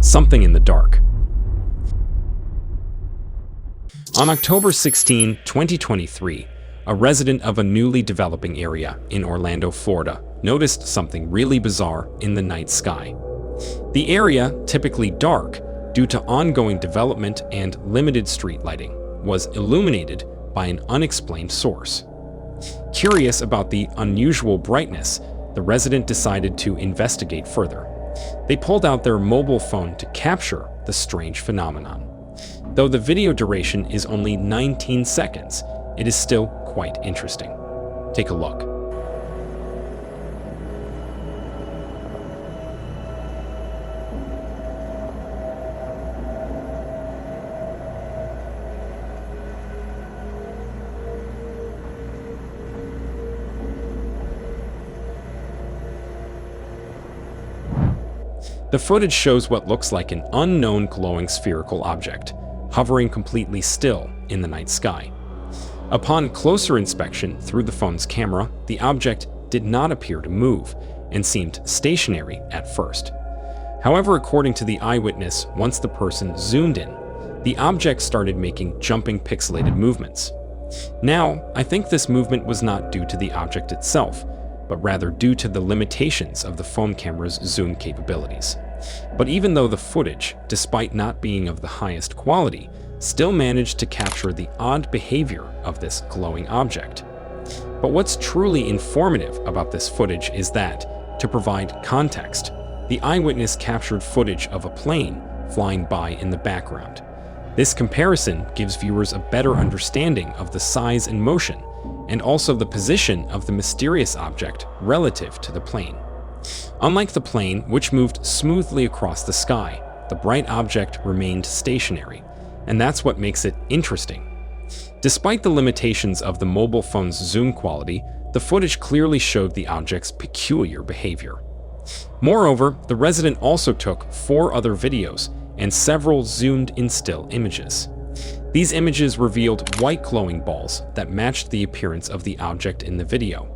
something in the dark. On October 16, 2023, a resident of a newly developing area in Orlando, Florida, noticed something really bizarre in the night sky. The area, typically dark due to ongoing development and limited street lighting, was illuminated by an unexplained source. Curious about the unusual brightness, the resident decided to investigate further. They pulled out their mobile phone to capture the strange phenomenon. Though the video duration is only 19 seconds, it is still quite interesting. Take a look. The footage shows what looks like an unknown glowing spherical object, hovering completely still in the night sky. Upon closer inspection through the phone's camera, the object did not appear to move and seemed stationary at first. However, according to the eyewitness, once the person zoomed in, the object started making jumping pixelated movements. Now, I think this movement was not due to the object itself, but rather due to the limitations of the phone camera's zoom capabilities. But even though the footage, despite not being of the highest quality, still managed to capture the odd behavior of this glowing object. But what's truly informative about this footage is that, to provide context, the eyewitness captured footage of a plane flying by in the background. This comparison gives viewers a better understanding of the size and motion, and also the position of the mysterious object relative to the plane. Unlike the plane, which moved smoothly across the sky, the bright object remained stationary, and that's what makes it interesting. Despite the limitations of the mobile phone's zoom quality, the footage clearly showed the object's peculiar behavior. Moreover, the resident also took 4 other videos and several zoomed-in still images. These images revealed white glowing balls that matched the appearance of the object in the video.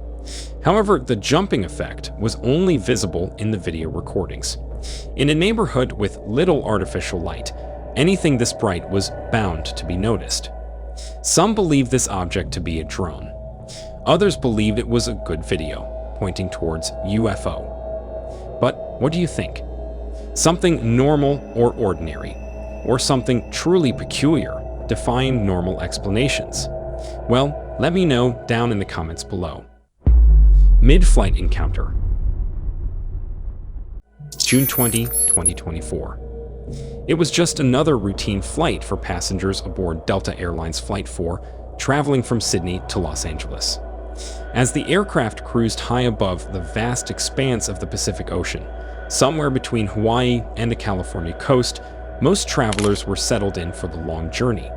However, the jumping effect was only visible in the video recordings. In a neighborhood with little artificial light, anything this bright was bound to be noticed. Some believe this object to be a drone. Others believed it was a good video, pointing towards UFO. But what do you think? Something normal or ordinary, or something truly peculiar, defying normal explanations? Well, let me know down in the comments below. Mid-flight encounter. June 20, 2024. It was just another routine flight for passengers aboard Delta Airlines Flight 4, traveling from Sydney to Los Angeles. As the aircraft cruised high above the vast expanse of the Pacific Ocean, somewhere between Hawaii and the California coast, most travelers were settled in for the long journey.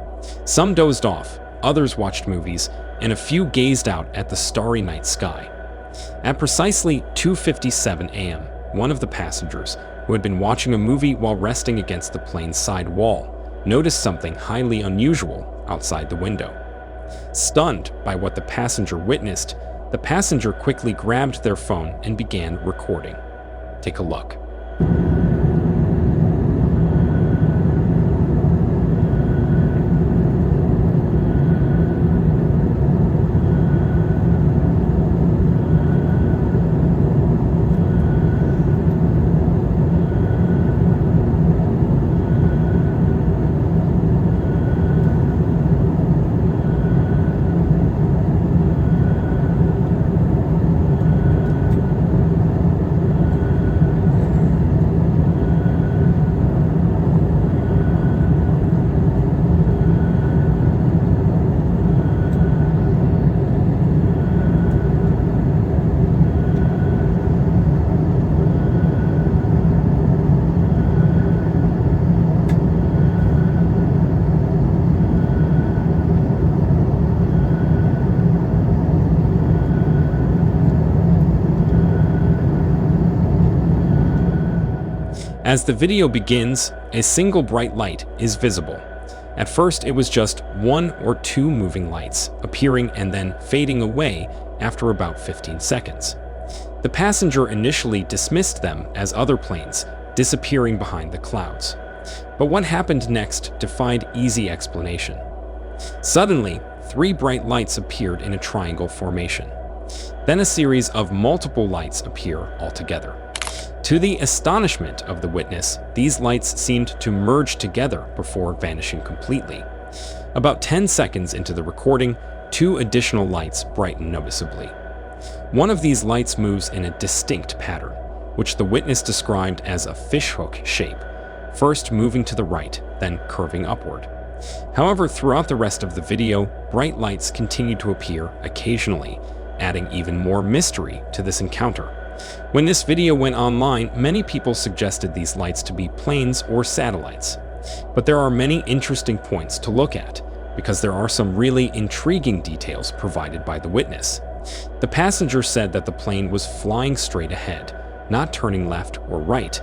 Some dozed off, others watched movies, and a few gazed out at the starry night sky. At precisely 2:57 a.m., one of the passengers, who had been watching a movie while resting against the plane's side wall, noticed something highly unusual outside the window. Stunned by what the passenger witnessed, the passenger quickly grabbed their phone and began recording. Take a look. As the video begins, a single bright light is visible. At first, it was just 1 or 2 moving lights, appearing and then fading away after about 15 seconds. The passenger initially dismissed them as other planes, disappearing behind the clouds. But what happened next defied easy explanation. Suddenly, 3 bright lights appeared in a triangle formation. Then a series of multiple lights appear altogether. To the astonishment of the witness, these lights seemed to merge together before vanishing completely. About 10 seconds into the recording, 2 additional lights brighten noticeably. One of these lights moves in a distinct pattern, which the witness described as a fishhook shape, first moving to the right, then curving upward. However, throughout the rest of the video, bright lights continue to appear occasionally, adding even more mystery to this encounter. When this video went online, many people suggested these lights to be planes or satellites. But there are many interesting points to look at, because there are some really intriguing details provided by the witness. The passenger said that the plane was flying straight ahead, not turning left or right,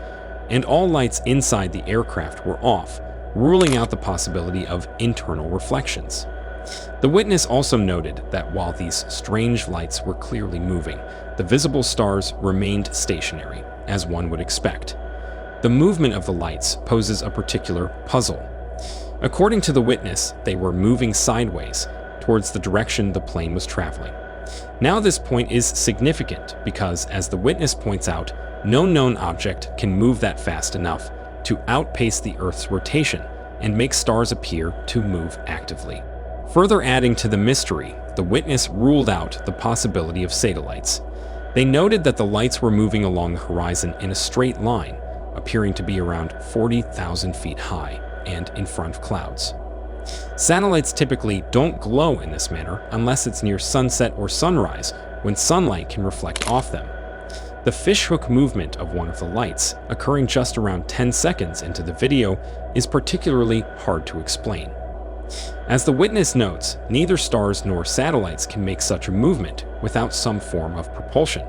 and all lights inside the aircraft were off, ruling out the possibility of internal reflections. The witness also noted that while these strange lights were clearly moving, the visible stars remained stationary, as one would expect. The movement of the lights poses a particular puzzle. According to the witness, they were moving sideways towards the direction the plane was traveling. Now this point is significant because, as the witness points out, no known object can move that fast enough to outpace the Earth's rotation and make stars appear to move actively. Further adding to the mystery, the witness ruled out the possibility of satellites. They noted that the lights were moving along the horizon in a straight line, appearing to be around 40,000 feet high and in front of clouds. Satellites typically don't glow in this manner unless it's near sunset or sunrise, when sunlight can reflect off them. The fishhook movement of one of the lights, occurring just around 10 seconds into the video, is particularly hard to explain. As the witness notes, neither stars nor satellites can make such a movement without some form of propulsion.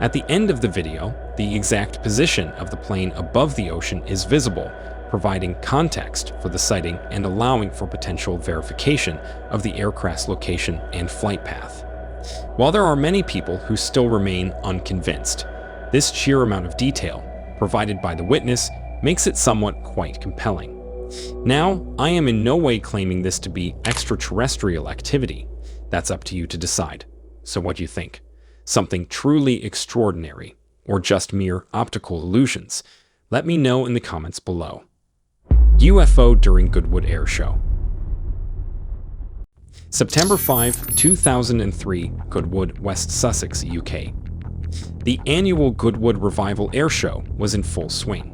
At the end of the video, the exact position of the plane above the ocean is visible, providing context for the sighting and allowing for potential verification of the aircraft's location and flight path. While there are many people who still remain unconvinced, this sheer amount of detail provided by the witness makes it somewhat quite compelling. Now, I am in no way claiming this to be extraterrestrial activity. That's up to you to decide. So what do you think? Something truly extraordinary, or just mere optical illusions? Let me know in the comments below. UFO during Goodwood Air Show. September 5, 2003, Goodwood, West Sussex, UK. The annual Goodwood Revival Air Show was in full swing.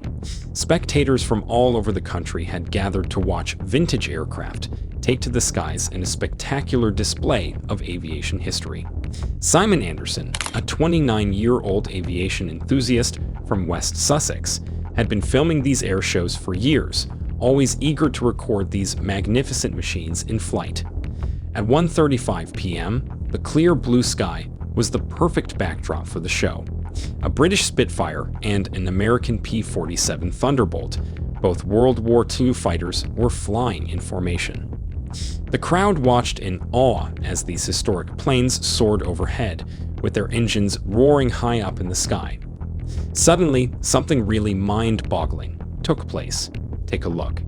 Spectators from all over the country had gathered to watch vintage aircraft take to the skies in a spectacular display of aviation history. Simon Anderson, a 29-year-old aviation enthusiast from West Sussex, had been filming these air shows for years, always eager to record these magnificent machines in flight. At 1:35 p.m., the clear blue sky was the perfect backdrop for the show. A British Spitfire and an American P-47 Thunderbolt, both World War II fighters, were flying in formation. The crowd watched in awe as these historic planes soared overhead, with their engines roaring high up in the sky. Suddenly, something really mind-boggling took place. Take a look.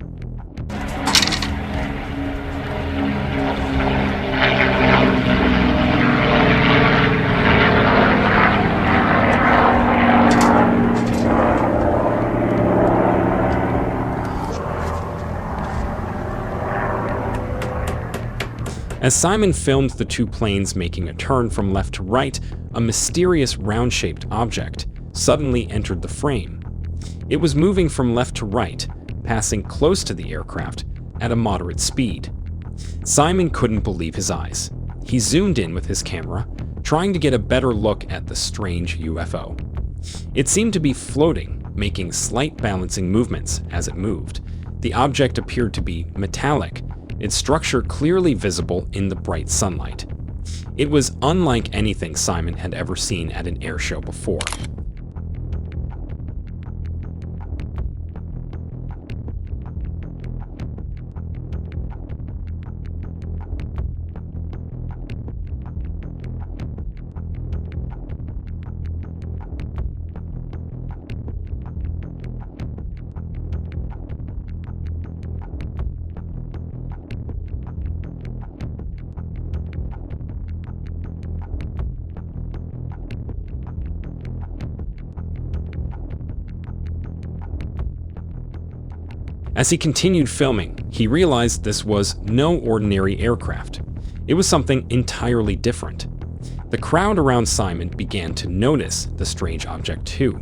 As Simon filmed the two planes making a turn from left to right, a mysterious round-shaped object suddenly entered the frame. It was moving from left to right, passing close to the aircraft at a moderate speed. Simon couldn't believe his eyes. He zoomed in with his camera, trying to get a better look at the strange UFO. It seemed to be floating, making slight balancing movements as it moved. The object appeared to be metallic, its structure clearly visible in the bright sunlight. It was unlike anything Simon had ever seen at an air show before. As he continued filming, he realized this was no ordinary aircraft. It was something entirely different. The crowd around Simon began to notice the strange object too.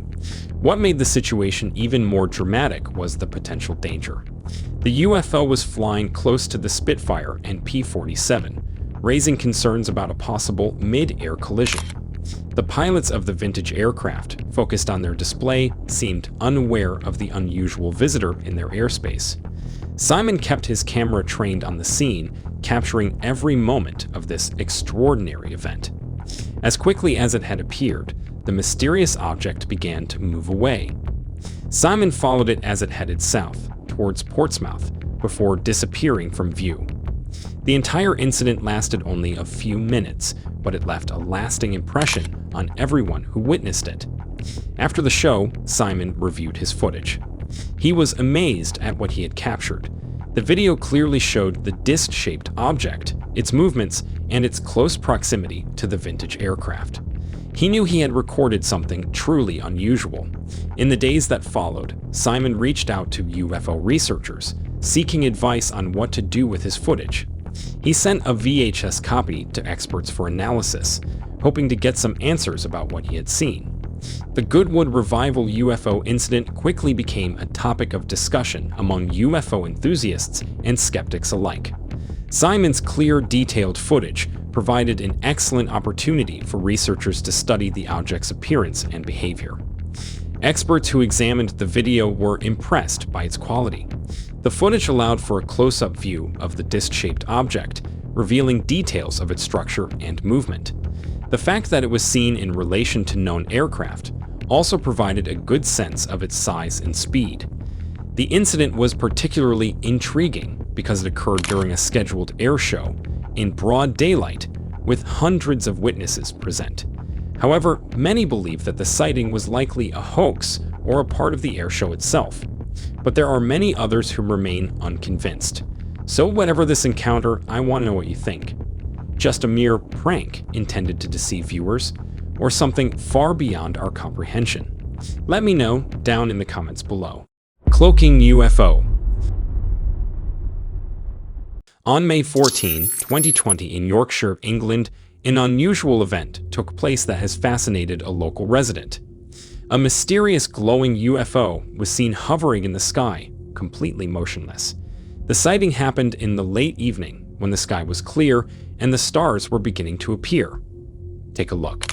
What made the situation even more dramatic was the potential danger. The UFO was flying close to the Spitfire and P-47, raising concerns about a possible mid-air collision. The pilots of the vintage aircraft, focused on their display, seemed unaware of the unusual visitor in their airspace. Simon kept his camera trained on the scene, capturing every moment of this extraordinary event. As quickly as it had appeared, the mysterious object began to move away. Simon followed it as it headed south, towards Portsmouth, before disappearing from view. The entire incident lasted only a few minutes, but it left a lasting impression on everyone who witnessed it. After the show, Simon reviewed his footage. He was amazed at what he had captured. The video clearly showed the disc-shaped object, its movements, and its close proximity to the vintage aircraft. He knew he had recorded something truly unusual. In the days that followed, Simon reached out to UFO researchers, seeking advice on what to do with his footage. He sent a VHS copy to experts for analysis, hoping to get some answers about what he had seen. The Goodwood revival UFO incident quickly became a topic of discussion among UFO enthusiasts and skeptics alike. Simon's clear, detailed footage provided an excellent opportunity for researchers to study the object's appearance and behavior. Experts who examined the video were impressed by its quality. The footage allowed for a close-up view of the disc-shaped object, revealing details of its structure and movement. The fact that it was seen in relation to known aircraft also provided a good sense of its size and speed. The incident was particularly intriguing because it occurred during a scheduled air show in broad daylight with hundreds of witnesses present. However, many believe that the sighting was likely a hoax or a part of the air show itself. But there are many others who remain unconvinced. So whatever this encounter, I want to know what you think. Just a mere prank intended to deceive viewers, or something far beyond our comprehension? Let me know down in the comments below. Cloaking UFO. On May 14, 2020 in Yorkshire, England, an unusual event took place that has fascinated a local resident. A mysterious glowing UFO was seen hovering in the sky, completely motionless. The sighting happened in the late evening when the sky was clear and the stars were beginning to appear. Take a look.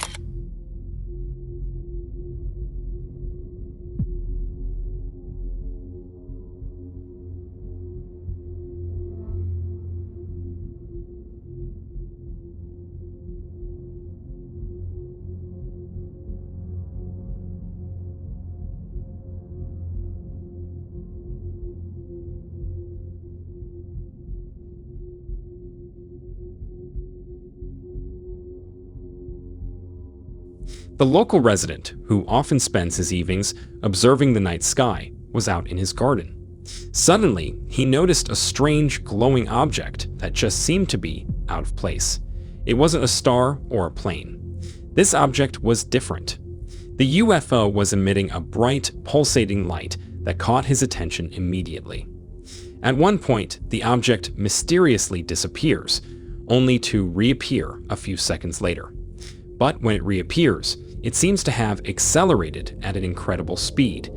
The local resident, who often spends his evenings observing the night sky, was out in his garden. Suddenly, he noticed a strange glowing object that just seemed to be out of place. It wasn't a star or a plane. This object was different. The UFO was emitting a bright, pulsating light that caught his attention immediately. At one point, the object mysteriously disappears, only to reappear a few seconds later. But when it reappears, it seems to have accelerated at an incredible speed,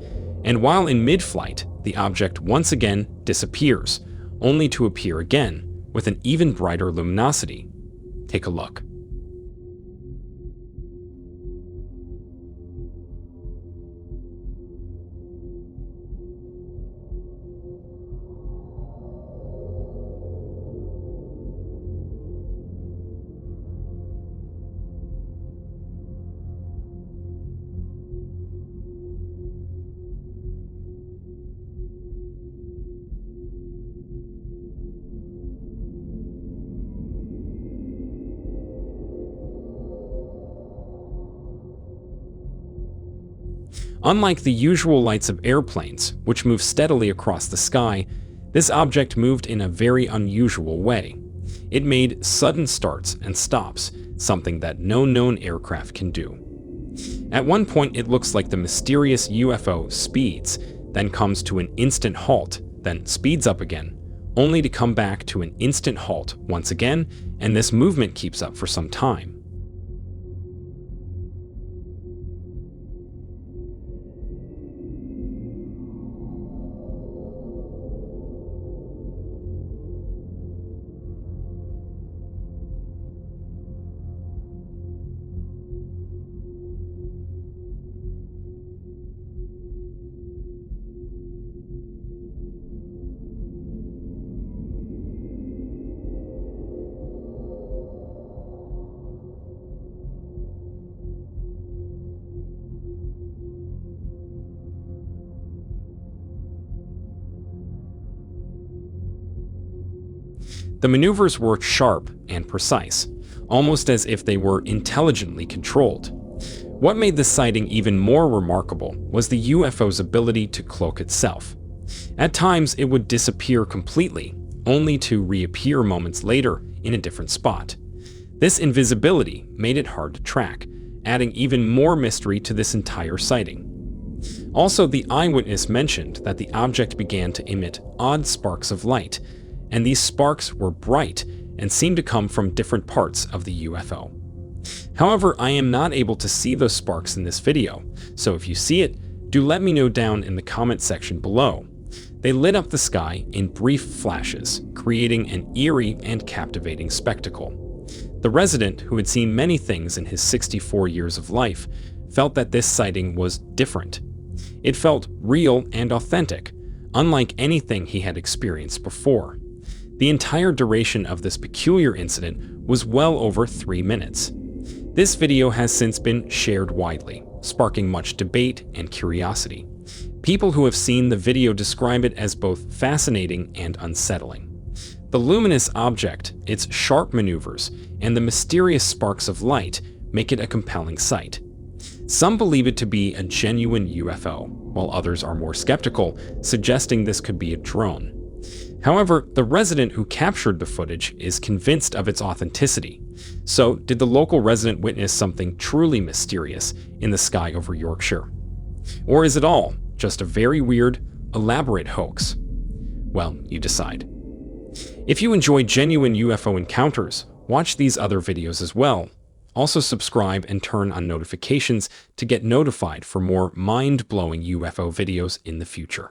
and while in mid-flight, the object once again disappears, only to appear again with an even brighter luminosity. Take a look. Unlike the usual lights of airplanes, which move steadily across the sky, this object moved in a very unusual way. It made sudden starts and stops, something that no known aircraft can do. At one point, it looks like the mysterious UFO speeds, then comes to an instant halt then speeds up again, only to come back to an instant halt once again, and this movement keeps up for some time. The maneuvers were sharp and precise, almost as if they were intelligently controlled. What made this sighting even more remarkable was the UFO's ability to cloak itself. At times, it would disappear completely, only to reappear moments later in a different spot. This invisibility made it hard to track, adding even more mystery to this entire sighting. Also, the eyewitness mentioned that the object began to emit odd sparks of light, and these sparks were bright and seemed to come from different parts of the UFO. However, I am not able to see those sparks in this video, so if you see it, do let me know down in the comment section below. They lit up the sky in brief flashes, creating an eerie and captivating spectacle. The resident, who had seen many things in his 64 years of life, felt that this sighting was different. It felt real and authentic, unlike anything he had experienced before. The entire duration of this peculiar incident was well over 3 minutes. This video has since been shared widely, sparking much debate and curiosity. People who have seen the video describe it as both fascinating and unsettling. The luminous object, its sharp maneuvers, and the mysterious sparks of light make it a compelling sight. Some believe it to be a genuine UFO, while others are more skeptical, suggesting this could be a drone. However, the resident who captured the footage is convinced of its authenticity. So, did the local resident witness something truly mysterious in the sky over Yorkshire? Or is it all just a very weird, elaborate hoax? Well, you decide. If you enjoy genuine UFO encounters, watch these other videos as well. Also subscribe and turn on notifications to get notified for more mind-blowing UFO videos in the future.